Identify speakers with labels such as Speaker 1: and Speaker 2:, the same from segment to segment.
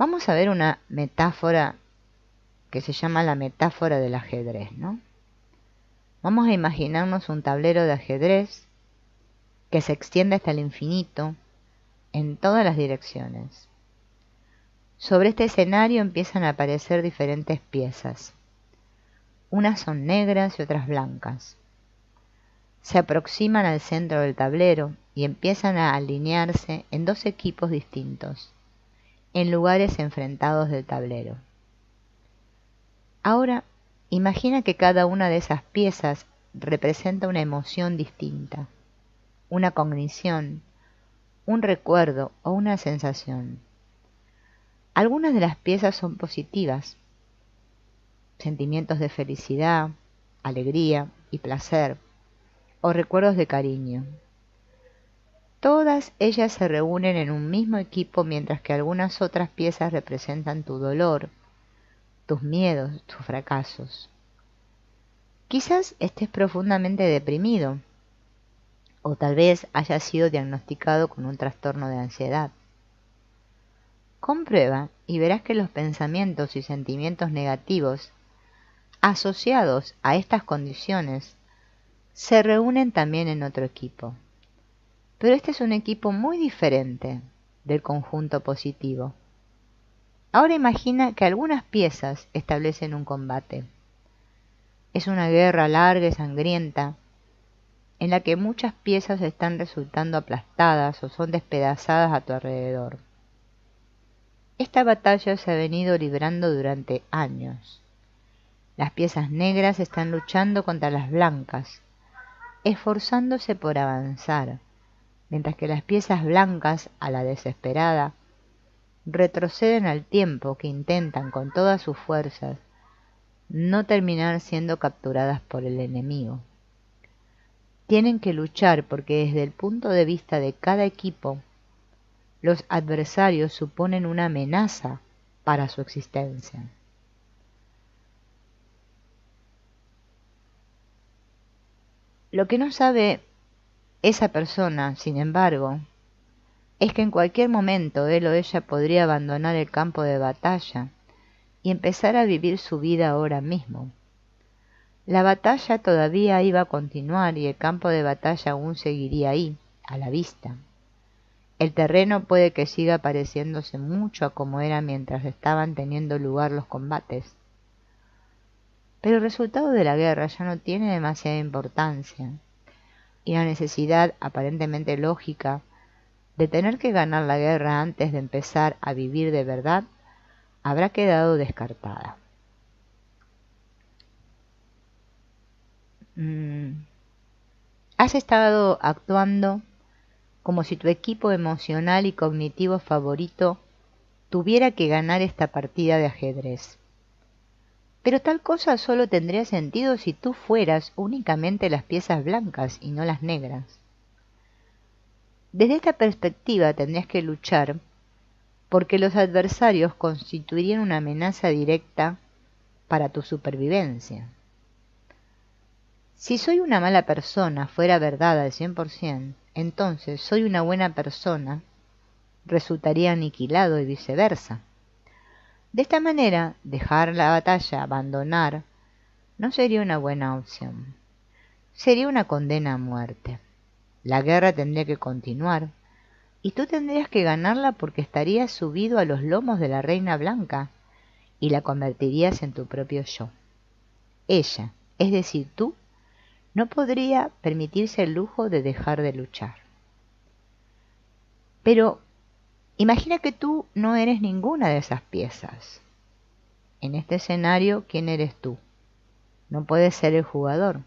Speaker 1: Vamos a ver una metáfora que se llama la metáfora del ajedrez, ¿no? Vamos a imaginarnos un tablero de ajedrez que se extiende hasta el infinito en todas las direcciones. Sobre este escenario empiezan a aparecer diferentes piezas. Unas son negras y otras blancas. Se aproximan al centro del tablero y empiezan a alinearse en dos equipos distintos, en lugares enfrentados del tablero. Ahora, imagina que cada una de esas piezas representa una emoción distinta, una cognición, un recuerdo o una sensación. Algunas de las piezas son positivas, sentimientos de felicidad, alegría y placer, o recuerdos de cariño. Todas ellas se reúnen en un mismo equipo, mientras que algunas otras piezas representan tu dolor, tus miedos, tus fracasos. Quizás estés profundamente deprimido, o tal vez hayas sido diagnosticado con un trastorno de ansiedad. Comprueba y verás que los pensamientos y sentimientos negativos asociados a estas condiciones se reúnen también en otro equipo. Pero este es un equipo muy diferente del conjunto positivo. Ahora imagina que algunas piezas establecen un combate. Es una guerra larga y sangrienta, en la que muchas piezas están resultando aplastadas o son despedazadas a tu alrededor. Esta batalla se ha venido librando durante años. Las piezas negras están luchando contra las blancas, esforzándose por avanzar, mientras que las piezas blancas, a la desesperada, retroceden al tiempo que intentan con todas sus fuerzas no terminar siendo capturadas por el enemigo. Tienen que luchar porque desde el punto de vista de cada equipo, los adversarios suponen una amenaza para su existencia. Lo que no sabe esa persona, sin embargo, es que en cualquier momento él o ella podría abandonar el campo de batalla y empezar a vivir su vida ahora mismo. La batalla todavía iba a continuar y el campo de batalla aún seguiría ahí, a la vista. El terreno puede que siga pareciéndose mucho a como era mientras estaban teniendo lugar los combates. Pero el resultado de la guerra ya no tiene demasiada importancia, y la necesidad aparentemente lógica de tener que ganar la guerra antes de empezar a vivir de verdad habrá quedado descartada. Has estado actuando como si tu equipo emocional y cognitivo favorito tuviera que ganar esta partida de ajedrez. Pero tal cosa solo tendría sentido si tú fueras únicamente las piezas blancas y no las negras. Desde esta perspectiva tendrías que luchar porque los adversarios constituirían una amenaza directa para tu supervivencia. Si soy una mala persona fuera verdad al 100%, entonces soy una buena persona resultaría aniquilado y viceversa. De esta manera, dejar la batalla, abandonar, no sería una buena opción. Sería una condena a muerte. La guerra tendría que continuar, y tú tendrías que ganarla porque estarías subido a los lomos de la reina blanca y la convertirías en tu propio yo. Ella, es decir, tú, no podría permitirse el lujo de dejar de luchar. Pero imagina que tú no eres ninguna de esas piezas. En este escenario, ¿quién eres tú? No puedes ser el jugador.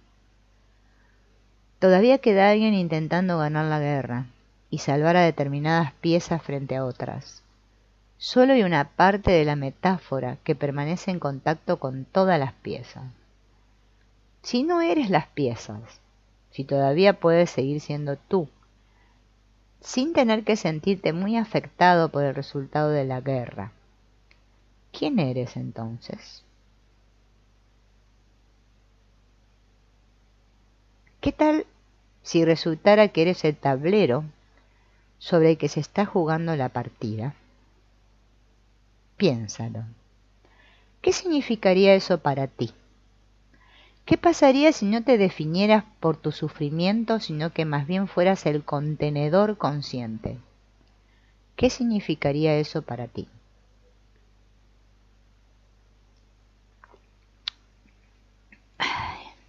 Speaker 1: Todavía queda alguien intentando ganar la guerra y salvar a determinadas piezas frente a otras. Solo hay una parte de la metáfora que permanece en contacto con todas las piezas. Si no eres las piezas, si todavía puedes seguir siendo tú, sin tener que sentirte muy afectado por el resultado de la guerra, ¿quién eres entonces? ¿Qué tal si resultara que eres el tablero sobre el que se está jugando la partida? Piénsalo. ¿Qué significaría eso para ti? ¿Qué pasaría si no te definieras por tu sufrimiento, sino que más bien fueras el contenedor consciente? ¿Qué significaría eso para ti?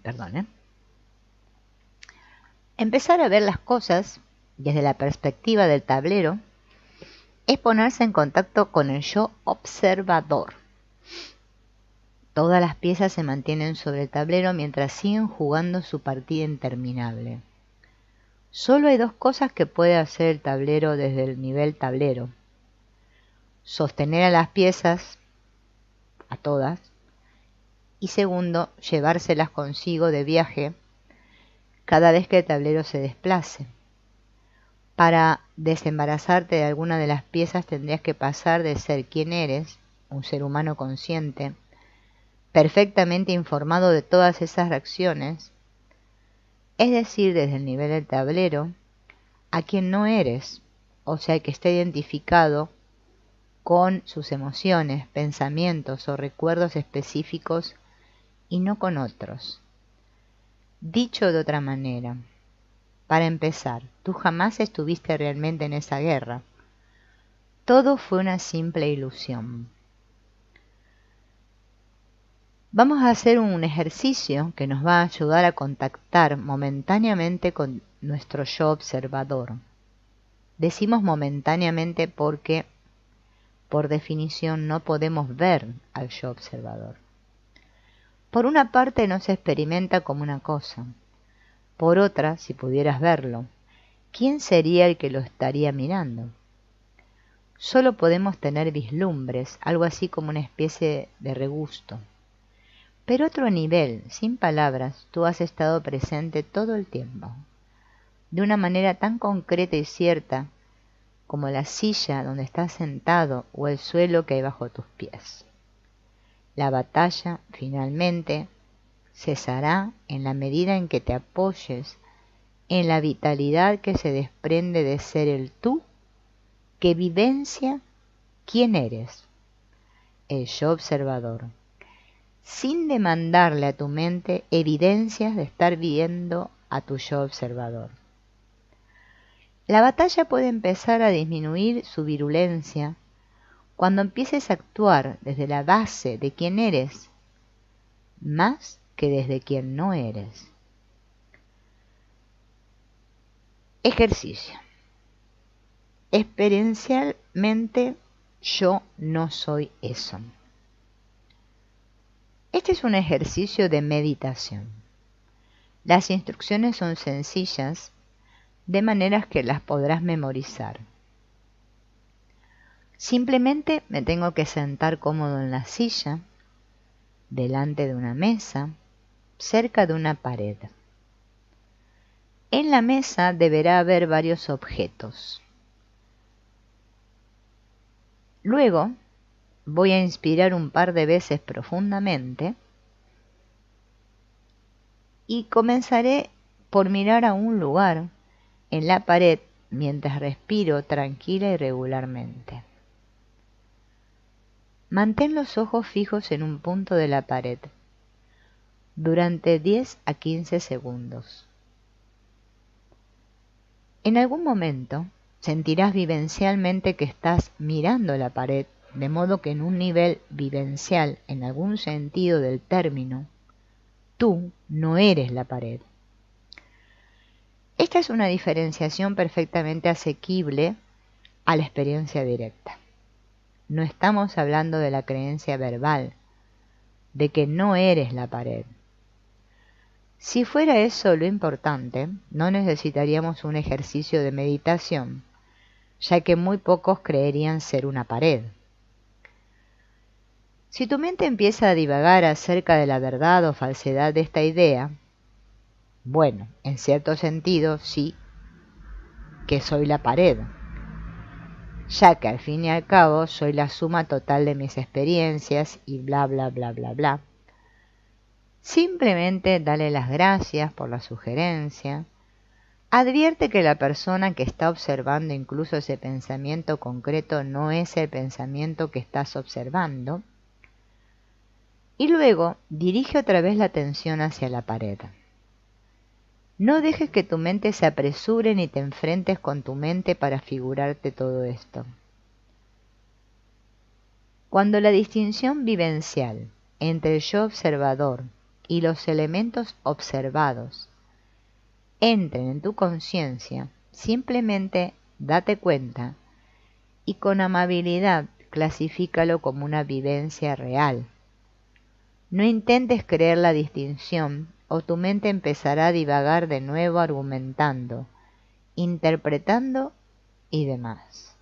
Speaker 1: Perdón, ¿eh? Empezar a ver las cosas desde la perspectiva del tablero es ponerse en contacto con el yo observador. Todas las piezas se mantienen sobre el tablero mientras siguen jugando su partida interminable. Solo hay dos cosas que puede hacer el tablero desde el nivel tablero: sostener a las piezas, a todas, y segundo, llevárselas consigo de viaje cada vez que el tablero se desplace. Para desembarazarte de alguna de las piezas tendrías que pasar de ser quien eres, un ser humano consciente, perfectamente informado de todas esas reacciones, es decir, desde el nivel del tablero, a quien no eres, o sea, que esté identificado con sus emociones, pensamientos o recuerdos específicos y no con otros. Dicho de otra manera, para empezar, tú jamás estuviste realmente en esa guerra. Todo fue una simple ilusión. Vamos a hacer un ejercicio que nos va a ayudar a contactar momentáneamente con nuestro yo observador. Decimos momentáneamente porque, por definición, no podemos ver al yo observador. Por una parte, no se experimenta como una cosa. Por otra, si pudieras verlo, ¿quién sería el que lo estaría mirando? Solo podemos tener vislumbres, algo así como una especie de regusto. Pero otro nivel, sin palabras, tú has estado presente todo el tiempo, de una manera tan concreta y cierta como la silla donde estás sentado o el suelo que hay bajo tus pies. La batalla, finalmente, cesará en la medida en que te apoyes en la vitalidad que se desprende de ser el tú que vivencia quién eres, el yo observador, sin demandarle a tu mente evidencias de estar viendo a tu yo observador. La batalla puede empezar a disminuir su virulencia cuando empieces a actuar desde la base de quién eres, más que desde quien no eres. Ejercicio. Experiencialmente, yo no soy eso. Este es un ejercicio de meditación. Las instrucciones son sencillas, de maneras que las podrás memorizar. Simplemente me tengo que sentar cómodo en la silla, delante de una mesa, cerca de una pared. En la mesa deberá haber varios objetos. Luego voy a inspirar un par de veces profundamente y comenzaré por mirar a un lugar en la pared mientras respiro tranquila y regularmente. Mantén los ojos fijos en un punto de la pared durante 10 a 15 segundos. En algún momento sentirás vivencialmente que estás mirando la pared, de modo que en un nivel vivencial, en algún sentido del término, tú no eres la pared. Esta es una diferenciación perfectamente asequible a la experiencia directa. No estamos hablando de la creencia verbal, de que no eres la pared. Si fuera eso lo importante, no necesitaríamos un ejercicio de meditación, ya que muy pocos creerían ser una pared. Si tu mente empieza a divagar acerca de la verdad o falsedad de esta idea, bueno, en cierto sentido sí que soy la pared, ya que al fin y al cabo soy la suma total de mis experiencias y bla bla bla bla bla. Simplemente dale las gracias por la sugerencia, Advierte que la persona que está observando incluso ese pensamiento concreto no es el pensamiento que estás observando. Y luego dirige otra vez la atención hacia la pared. No dejes que tu mente se apresure ni te enfrentes con tu mente para figurarte todo esto. Cuando la distinción vivencial entre el yo observador y los elementos observados entren en tu conciencia, simplemente date cuenta y con amabilidad clasifícalo como una vivencia real. No intentes creer la distinción o tu mente empezará a divagar de nuevo argumentando, interpretando y demás.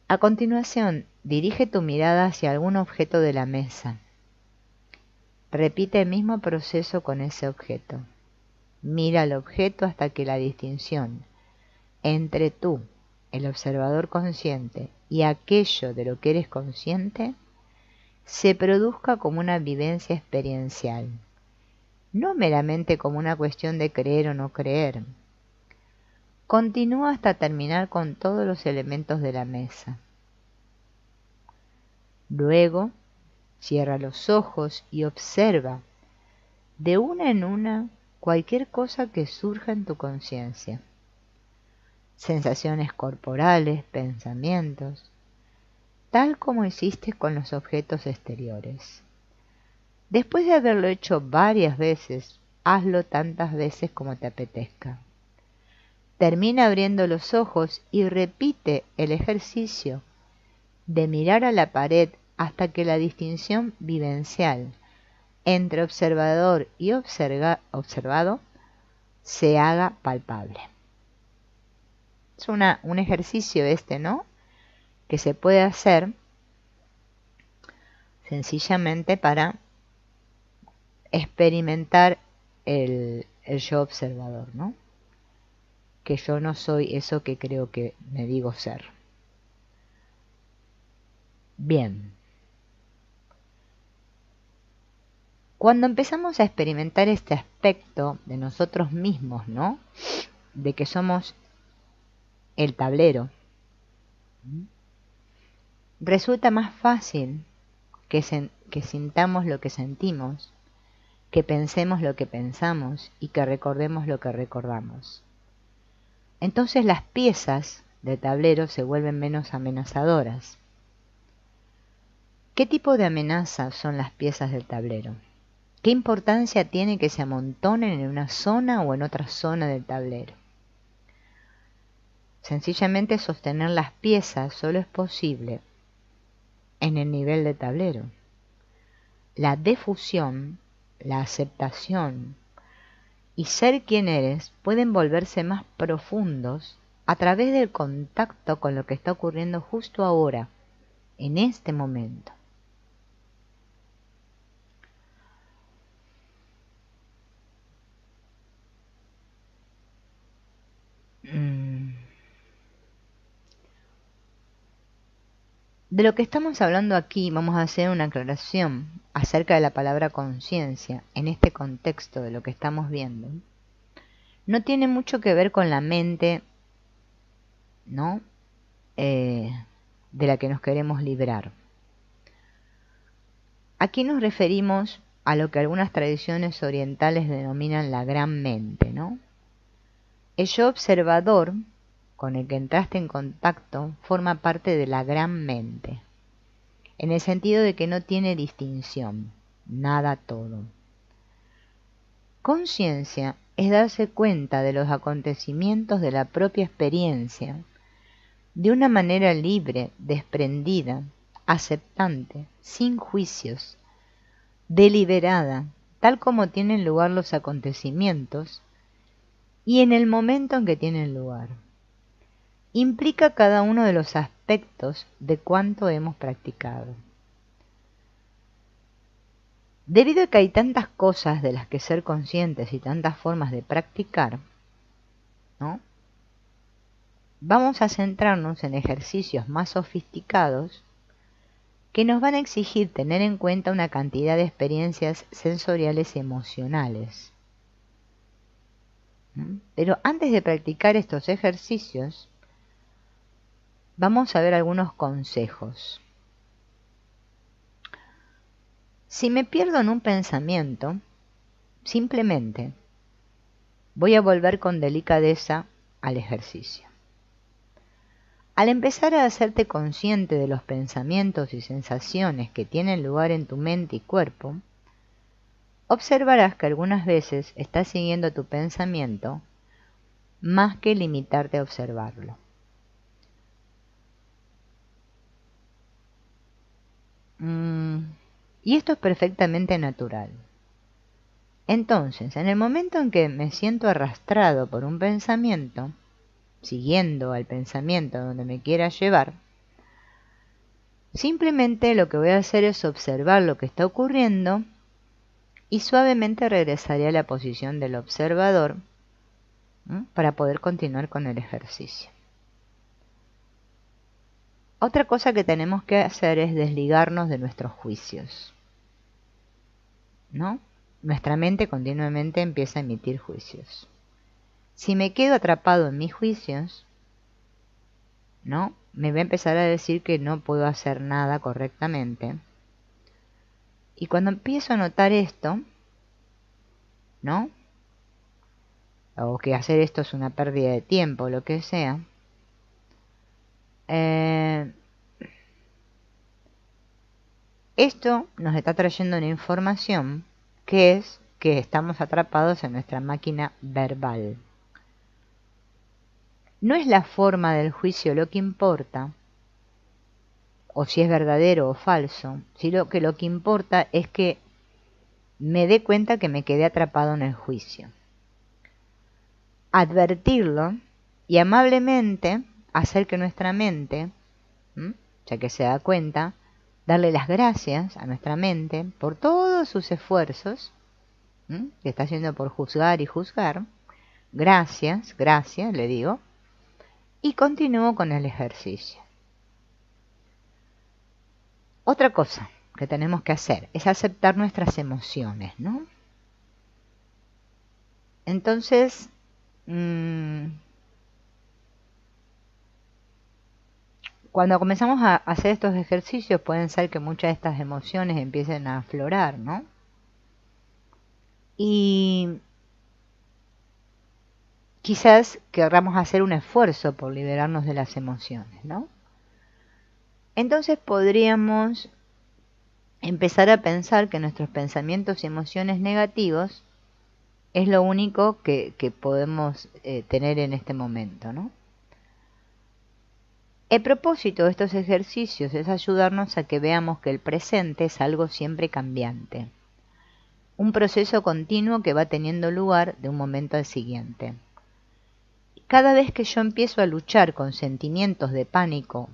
Speaker 1: A continuación, dirige tu mirada hacia algún objeto de la mesa. Repite el mismo proceso con ese objeto. Mira el objeto hasta que la distinción entre tú, el observador consciente, y aquello de lo que eres consciente se produzca como una vivencia experiencial, no meramente como una cuestión de creer o no creer. Continúa hasta terminar con todos los elementos de la mesa. Luego, cierra los ojos y observa de una en una cualquier cosa que surja en tu conciencia. Sensaciones corporales, pensamientos, tal como hiciste con los objetos exteriores. Después de haberlo hecho varias veces, hazlo tantas veces como te apetezca. Termina abriendo los ojos y repite el ejercicio de mirar a la pared hasta que la distinción vivencial entre observador y observado se haga palpable. Es un ejercicio ¿no? Que se puede hacer sencillamente para experimentar el yo observador, ¿no? Que yo no soy eso que creo que me digo ser. Bien. Cuando empezamos a experimentar este aspecto de nosotros mismos, ¿no? De que somos el tablero, resulta más fácil que sintamos lo que sentimos, que pensemos lo que pensamos y que recordemos lo que recordamos. Entonces las piezas del tablero se vuelven menos amenazadoras. ¿Qué tipo de amenazas son las piezas del tablero? ¿Qué importancia tiene que se amontonen en una zona o en otra zona del tablero? Sencillamente sostener las piezas solo es posible en el nivel de tablero. La defusión, la aceptación y ser quien eres pueden volverse más profundos a través del contacto con lo que está ocurriendo justo ahora, en este momento. De lo que estamos hablando aquí vamos a hacer una aclaración acerca de la palabra conciencia en este contexto de lo que estamos viendo. No tiene mucho que ver con la mente, ¿no? De la que nos queremos librar. Aquí nos referimos a lo que algunas tradiciones orientales denominan la gran mente, ¿no? El yo observador con el que entraste en contacto forma parte de la gran mente, en el sentido de que no tiene distinción, nada todo. Conciencia es darse cuenta de los acontecimientos de la propia experiencia de una manera libre, desprendida, aceptante, sin juicios, deliberada, tal como tienen lugar los acontecimientos y en el momento en que tienen lugar. Implica cada uno de los aspectos de cuánto hemos practicado. Debido a que hay tantas cosas de las que ser conscientes y tantas formas de practicar, ¿no? Vamos a centrarnos en ejercicios más sofisticados que nos van a exigir tener en cuenta una cantidad de experiencias sensoriales y emocionales. Pero antes de practicar estos ejercicios, vamos a ver algunos consejos. Si me pierdo en un pensamiento, simplemente voy a volver con delicadeza al ejercicio. Al empezar a hacerte consciente de los pensamientos y sensaciones que tienen lugar en tu mente y cuerpo, observarás que algunas veces estás siguiendo tu pensamiento más que limitarte a observarlo. Y esto es perfectamente natural. Entonces, en el momento en que me siento arrastrado por un pensamiento, siguiendo al pensamiento donde me quiera llevar, simplemente lo que voy a hacer es observar lo que está ocurriendo y suavemente regresaré a la posición del observador para poder continuar con el ejercicio. Otra cosa que tenemos que hacer es desligarnos de nuestros juicios, ¿no? Nuestra mente continuamente empieza a emitir juicios. Si me quedo atrapado en mis juicios, ¿no? Me va a empezar a decir que no puedo hacer nada correctamente. Y cuando empiezo a notar esto, ¿no? O que hacer esto es una pérdida de tiempo, lo que sea, esto nos está trayendo una información que es que estamos atrapados en nuestra máquina verbal. No es la forma del juicio lo que importa, o si es verdadero o falso, sino que lo que importa es que me dé cuenta que me quedé atrapado en el juicio. Advertirlo y amablemente hacer que nuestra mente, ya que se da cuenta, darle las gracias a nuestra mente por todos sus esfuerzos que está haciendo por juzgar y juzgar. Gracias, gracias, le digo. Y continúo con el ejercicio. Otra cosa que tenemos que hacer es aceptar nuestras emociones, ¿no? Entonces, cuando comenzamos a hacer estos ejercicios, pueden ser que muchas de estas emociones empiecen a aflorar, ¿no? Y quizás querramos hacer un esfuerzo por liberarnos de las emociones, ¿no? Entonces podríamos empezar a pensar que nuestros pensamientos y emociones negativos es lo único que podemos tener en este momento, ¿no? El propósito de estos ejercicios es ayudarnos a que veamos que el presente es algo siempre cambiante, un proceso continuo que va teniendo lugar de un momento al siguiente. Cada vez que yo empiezo a luchar con sentimientos de pánico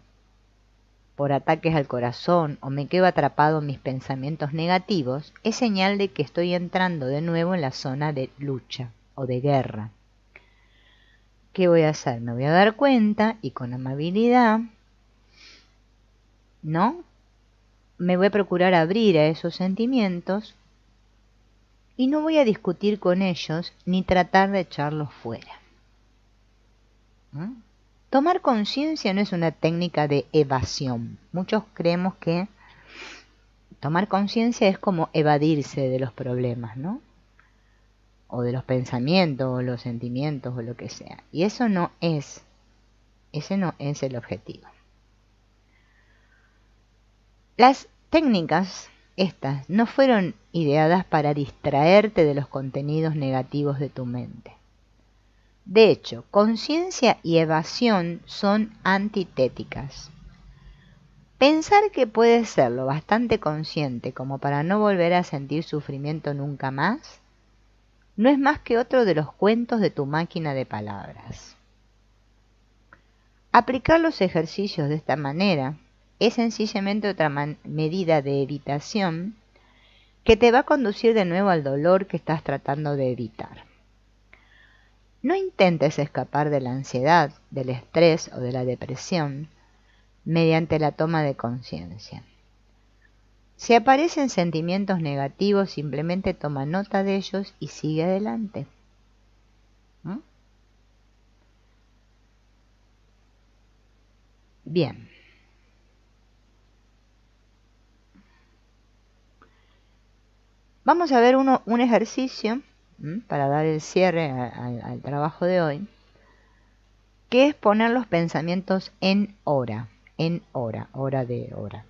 Speaker 1: por ataques al corazón o me quedo atrapado en mis pensamientos negativos, es señal de que estoy entrando de nuevo en la zona de lucha o de guerra. ¿Qué voy a hacer? Me voy a dar cuenta y con amabilidad, ¿no? Me voy a procurar abrir a esos sentimientos y no voy a discutir con ellos ni tratar de echarlos fuera. Tomar conciencia no es una técnica de evasión. Muchos creemos que tomar conciencia es como evadirse de los problemas, ¿no? O de los pensamientos, o los sentimientos, o lo que sea. Y eso no es, ese no es el objetivo. Las técnicas estas no fueron ideadas para distraerte de los contenidos negativos de tu mente. De hecho, conciencia y evasión son antitéticas. Pensar que puedes ser lo bastante consciente como para no volver a sentir sufrimiento nunca más, no es más que otro de los cuentos de tu máquina de palabras. Aplicar los ejercicios de esta manera es sencillamente otra medida de evitación que te va a conducir de nuevo al dolor que estás tratando de evitar. No intentes escapar de la ansiedad, del estrés o de la depresión mediante la toma de conciencia. Si aparecen sentimientos negativos, simplemente toma nota de ellos y sigue adelante. Bien. Vamos a ver un ejercicio para dar el cierre al trabajo de hoy, que es poner los pensamientos en hora, hora de hora.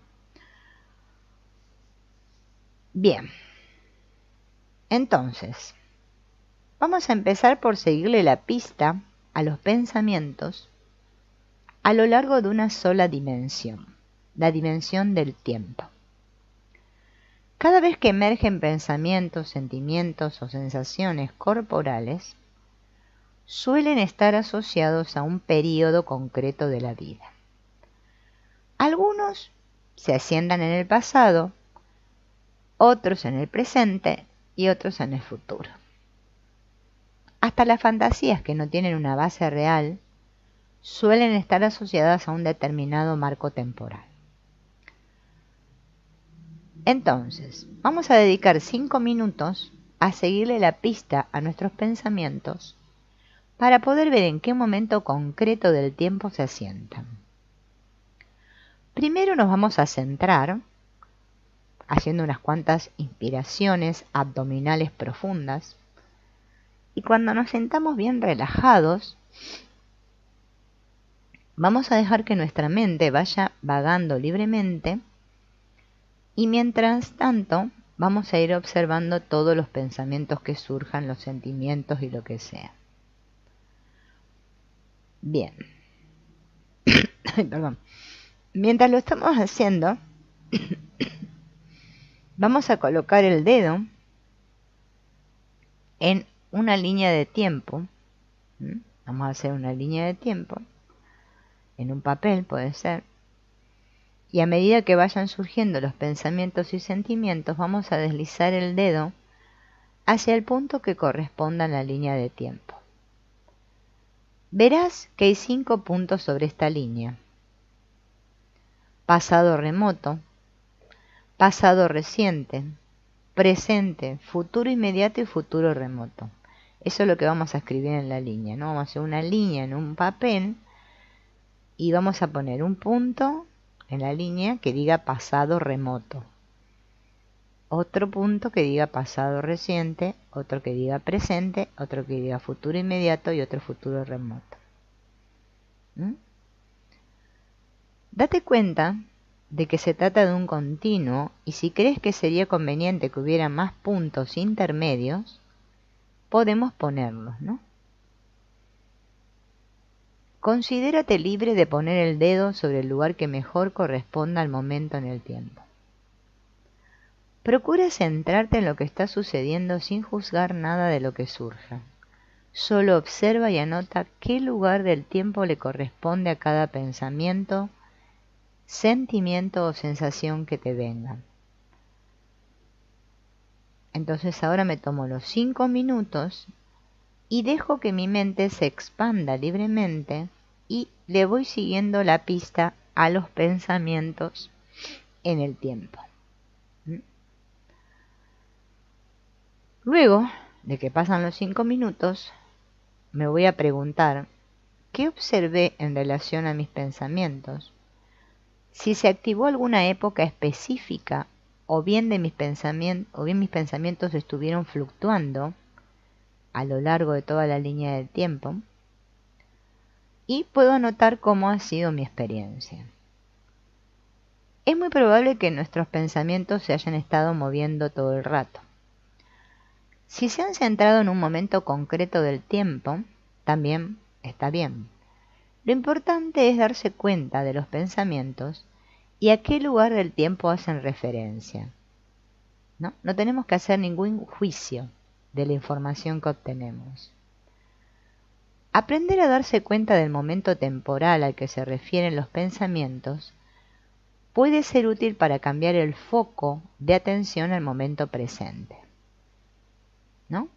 Speaker 1: Bien, entonces, vamos a empezar por seguirle la pista a los pensamientos a lo largo de una sola dimensión, la dimensión del tiempo. Cada vez que emergen pensamientos, sentimientos o sensaciones corporales, suelen estar asociados a un periodo concreto de la vida. Algunos se asientan en el pasado, otros en el presente y otros en el futuro. Hasta las fantasías que no tienen una base real suelen estar asociadas a un determinado marco temporal. Entonces, vamos a dedicar 5 minutos a seguirle la pista a nuestros pensamientos para poder ver en qué momento concreto del tiempo se asientan. Primero nos vamos a centrar haciendo unas cuantas inspiraciones abdominales profundas, y cuando nos sentamos bien relajados, vamos a dejar que nuestra mente vaya vagando libremente, y mientras tanto vamos a ir observando todos los pensamientos que surjan, los sentimientos y lo que sea. Bien. Perdón. Mientras lo estamos haciendo, vamos a colocar el dedo en una línea de tiempo. Vamos a hacer una línea de tiempo en un papel, puede ser. Y a medida que vayan surgiendo los pensamientos y sentimientos, vamos a deslizar el dedo hacia el punto que corresponda a la línea de tiempo. Verás que hay 5 puntos sobre esta línea: pasado remoto, pasado reciente, presente, futuro inmediato y futuro remoto. Eso es lo que vamos a escribir en la línea, ¿no? Vamos a hacer una línea en un papel y vamos a poner un punto en la línea que diga pasado remoto, otro punto que diga pasado reciente, otro que diga presente, otro que diga futuro inmediato y otro futuro remoto. Date cuenta de que se trata de un continuo, y si crees que sería conveniente que hubiera más puntos intermedios, podemos ponerlos, ¿no? Considérate libre de poner el dedo sobre el lugar que mejor corresponda al momento en el tiempo. Procura centrarte en lo que está sucediendo sin juzgar nada de lo que surja. Solo observa y anota qué lugar del tiempo le corresponde a cada pensamiento, sentimiento o sensación que te venga. Entonces ahora me tomo los 5 minutos y dejo que mi mente se expanda libremente y le voy siguiendo la pista a los pensamientos en el tiempo. Luego de que pasan los 5 minutos, me voy a preguntar qué observé en relación a mis pensamientos, si se activó alguna época específica o bien mis pensamientos estuvieron fluctuando a lo largo de toda la línea del tiempo, y puedo anotar cómo ha sido mi experiencia. Es muy probable que nuestros pensamientos se hayan estado moviendo todo el rato. Si se han centrado en un momento concreto del tiempo, también está bien. Lo importante es darse cuenta de los pensamientos y a qué lugar del tiempo hacen referencia. No tenemos que hacer ningún juicio de la información que obtenemos. Aprender a darse cuenta del momento temporal al que se refieren los pensamientos puede ser útil para cambiar el foco de atención al momento presente, ¿no?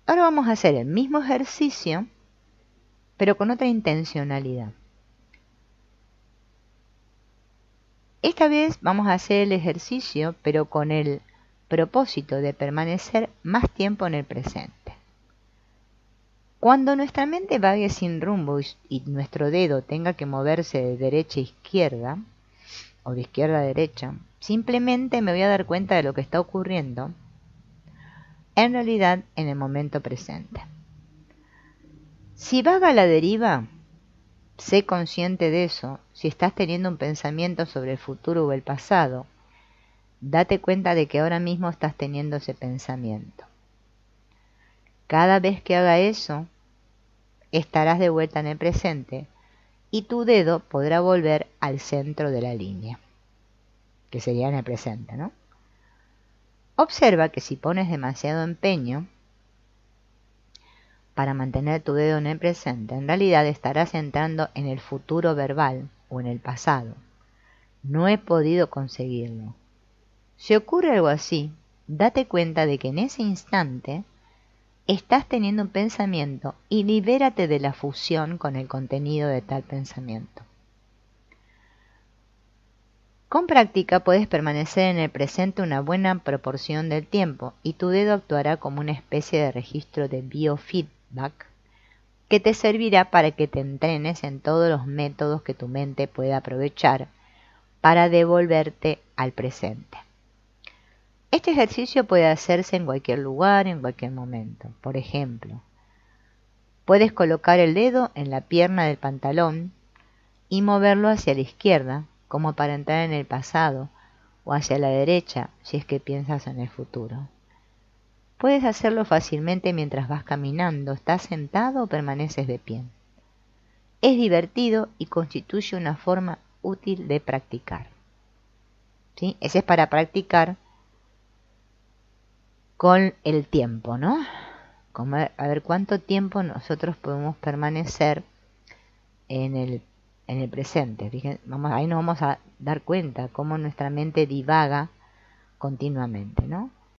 Speaker 1: Ahora vamos a hacer el mismo ejercicio, pero con otra intencionalidad. Esta vez vamos a hacer el ejercicio, pero con el propósito de permanecer más tiempo en el presente. Cuando nuestra mente vague sin rumbo y nuestro dedo tenga que moverse de derecha a izquierda o de izquierda a derecha, simplemente me voy a dar cuenta de lo que está ocurriendo en realidad en el momento presente. Si vaga a la deriva, sé consciente de eso. Si estás teniendo un pensamiento sobre el futuro o el pasado, date cuenta de que ahora mismo estás teniendo ese pensamiento. Cada vez que haga eso, estarás de vuelta en el presente y tu dedo podrá volver al centro de la línea, que sería en el presente, ¿no? Observa que si pones demasiado empeño para mantener tu dedo en el presente, en realidad estarás entrando en el futuro verbal o en el pasado. No he podido conseguirlo. Si ocurre algo así, date cuenta de que en ese instante estás teniendo un pensamiento y libérate de la fusión con el contenido de tal pensamiento. Con práctica puedes permanecer en el presente una buena proporción del tiempo y tu dedo actuará como una especie de registro de biofeedback que te servirá para que te entrenes en todos los métodos que tu mente pueda aprovechar para devolverte al presente. Este ejercicio puede hacerse en cualquier lugar, en cualquier momento. Por ejemplo, puedes colocar el dedo en la pierna del pantalón y moverlo hacia la izquierda, como para entrar en el pasado, o hacia la derecha, si es que piensas en el futuro. Puedes hacerlo fácilmente mientras vas caminando, estás sentado o permaneces de pie. Es divertido y constituye una forma útil de practicar. ¿Sí? Ese es para practicar con el tiempo, ¿no? Como a ver cuánto tiempo nosotros podemos permanecer en el presente. Fíjense, ahí nos vamos a dar cuenta cómo nuestra mente divaga continuamente, ¿no?